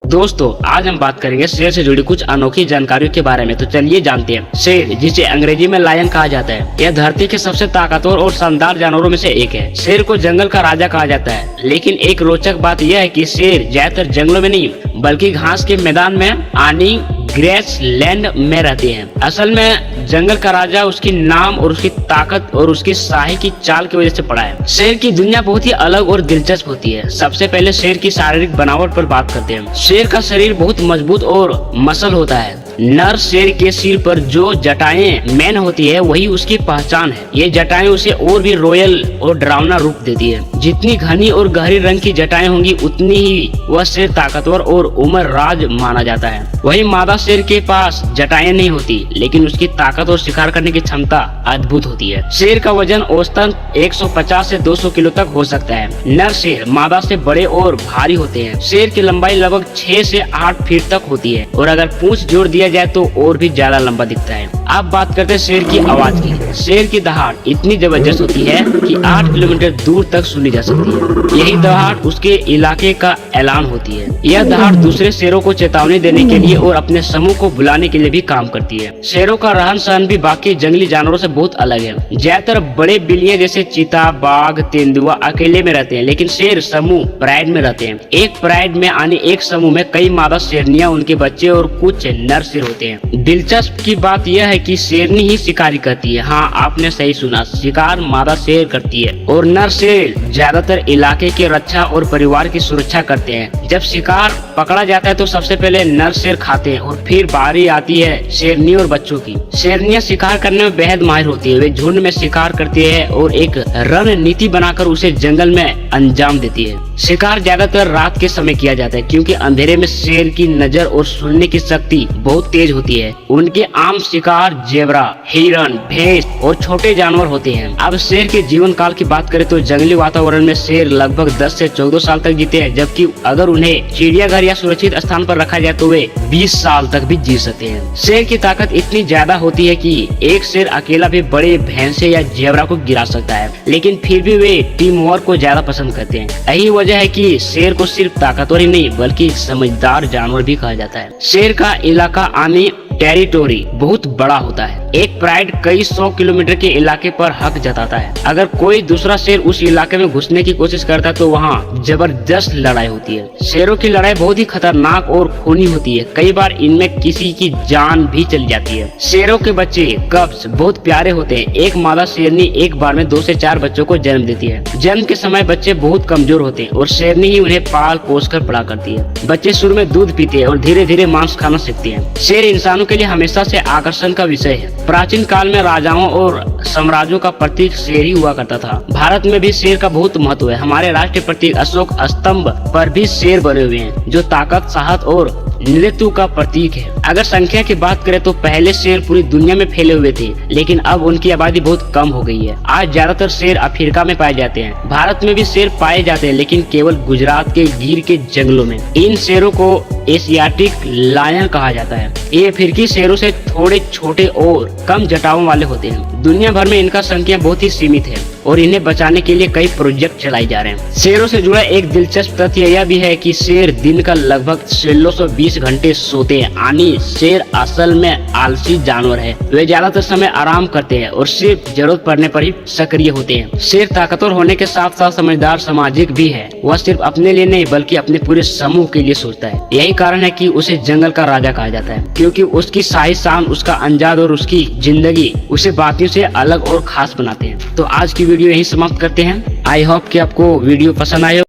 दोस्तों आज हम बात करेंगे शेर से जुड़ी कुछ अनोखी जानकारियों के बारे में। तो चलिए जानते हैं। शेर, जिसे अंग्रेजी में लायन कहा जाता है, यह धरती के सबसे ताकतवर और शानदार जानवरों में से एक है। शेर को जंगल का राजा कहा जाता है, लेकिन एक रोचक बात यह है कि शेर ज्यादातर जंगलों में नहीं बल्कि घास के मैदान में यानी ग्रेसलैंड में रहते हैं। असल में जंगल का राजा उसकी नाम और उसकी ताकत और उसकी शाही की चाल की वजह से पड़ा है। शेर की दुनिया बहुत ही अलग और दिलचस्प होती है। सबसे पहले शेर की शारीरिक बनावट पर बात करते हैं। शेर का शरीर बहुत मजबूत और मसल होता है। नर शेर के सिर पर जो जटाएं मैन होती है वही उसकी पहचान है। ये जटाएं उसे और भी रॉयल और डरावना रूप देती है। जितनी घनी और गहरी रंग की जटाएं होंगी उतनी ही वह शेर ताकतवर और उम्र राज माना जाता है। वही मादा शेर के पास जटाएं नहीं होती, लेकिन उसकी ताकत और शिकार करने की क्षमता अद्भुत होती है। शेर का वजन औसतन 150 से 200 किलो तक हो सकता है। नर शेर मादा से बड़े और भारी होते हैं। शेर की लंबाई लगभग 6 से 8 फीट तक होती है और अगर पूंछ जोड़ दिया जाए तो और भी ज्यादा लंबा दिखता है। अब बात करते हैं शेर की आवाज की। शेर की दहाड़ इतनी जबरदस्त होती है कि 8 किलोमीटर दूर तक सुनी जा सकती है। यही दहाड़ उसके इलाके का ऐलान होती है। यह दहाड़ दूसरे शेरों को चेतावनी देने के लिए और अपने समूह को बुलाने के लिए भी काम करती है। शेरों का रहन सहन भी बाकी जंगली जानवरों से बहुत अलग है। ज्यादातर बड़े बिल्लियां जैसे चीता, बाघ, तेंदुआ अकेले में रहते हैं, लेकिन शेर समूह प्राइड में रहते हैं। एक प्राइड में यानी एक समूह में कई मादा शेरनियां, उनके बच्चे और कुछ नर शेर होते हैं। दिलचस्प की बात यह है कि शेरनी ही शिकारी करती है। हाँ, आपने सही सुना, शिकार मादा शेर करती है और नर शेर ज्यादातर इलाके की रक्षा और परिवार की सुरक्षा करते हैं। जब शिकार पकड़ा जाता है तो सबसे पहले नर शेर खाते हैं और फिर बारी आती है शेरनी और बच्चों की। शेरनियां शिकार करने में बेहद माहिर होती है। वे झुंड में शिकार करती है और एक रणनीति बनाकर उसे जंगल में अंजाम देती है। शिकार ज्यादातर रात के समय किया जाता है क्योंकि अंधेरे में शेर की नजर और सुनने की शक्ति बहुत तेज होती है। उनके आम शिकार जेबरा, हिरन, भैंस और छोटे जानवर होते हैं। अब शेर के जीवन काल की बात करें तो जंगली वातावरण में शेर लगभग 10 से 14 साल तक जीते हैं, जबकि अगर उन्हें चिड़ियाघर या सुरक्षित स्थान पर रखा जाए तो वे 20 साल तक भी जी सकते हैं। शेर की ताकत इतनी ज्यादा होती है कि एक शेर अकेला भी बड़े भैंसे या जेबरा को गिरा सकता है, लेकिन फिर भी वे टीम वर्क को ज्यादा पसंद करते हैं। यही वजह है कि शेर को सिर्फ ताकतवर ही नहीं बल्कि समझदार जानवर भी कहा जाता है। शेर का इलाका आने टेरिटोरी बहुत बड़ा होता है। एक प्राइड कई 100 किलोमीटर के इलाके पर हक जताता है। अगर कोई दूसरा शेर उस इलाके में घुसने की कोशिश करता है तो वहाँ जबरदस्त लड़ाई होती है। शेरों की लड़ाई बहुत ही खतरनाक और खूनी होती है। कई बार इनमें किसी की जान भी चली जाती है। शेरों के बच्चे कब्स बहुत प्यारे होते हैं। एक मादा शेरनी एक बार में 2 से 4 बच्चों को जन्म देती है। जन्म के समय बच्चे बहुत कमजोर होते हैं और शेरनी ही उन्हें पाल पोस कर बड़ा करती है। बच्चे शुरू में दूध पीते हैं और धीरे धीरे मांस खाना सीखते हैं। शेर इंसानों के लिए हमेशा से आकर्षण का विषय है। प्राचीन काल में राजाओं और साम्राज्यों का प्रतीक शेर ही हुआ करता था। भारत में भी शेर का बहुत महत्व है। हमारे राष्ट्रीय प्रतीक अशोक स्तंभ पर भी शेर बने हुए हैं, जो ताकत, साहस और नेतृत्व का प्रतीक है। अगर संख्या की बात करें तो पहले शेर पूरी दुनिया में फैले हुए थे, लेकिन अब उनकी आबादी बहुत कम हो गई है। आज ज्यादातर शेर अफ्रीका में पाए जाते हैं। भारत में भी शेर पाए जाते हैं, लेकिन केवल गुजरात के गिर के जंगलों में। इन शेरों को एशियाटिक लायन कहा जाता है। ये अफ्रीकी शेरों से थोड़े छोटे और कम जटाओं वाले होते हैं। दुनिया भर में इनका संख्या बहुत ही सीमित है और इन्हें बचाने के लिए कई प्रोजेक्ट चलाए जा रहे हैं। शेरों से जुड़ा एक दिलचस्प तथ्य यह भी है कि शेर दिन का लगभग 1620 घंटे सोते हैं। यानी शेर असल में आलसी जानवर है। वे ज्यादातर समय आराम करते हैं और सिर्फ जरूरत पड़ने पर ही सक्रिय होते हैं। शेर ताकतवर होने के साथ साथ समझदार, सामाजिक भी है। वह सिर्फ अपने लिए नहीं बल्कि अपने पूरे समूह के लिए सोचता है। यही कारण है कि उसे जंगल का राजा कहा जाता है, क्योंकि उसकी शाही शान, उसका अंदाज और उसकी जिंदगी उसे बाकियों से अलग और खास बनाते हैं। तो आज की वीडियो यही समाप्त करते हैं। आई होप कि आपको वीडियो पसंद आए।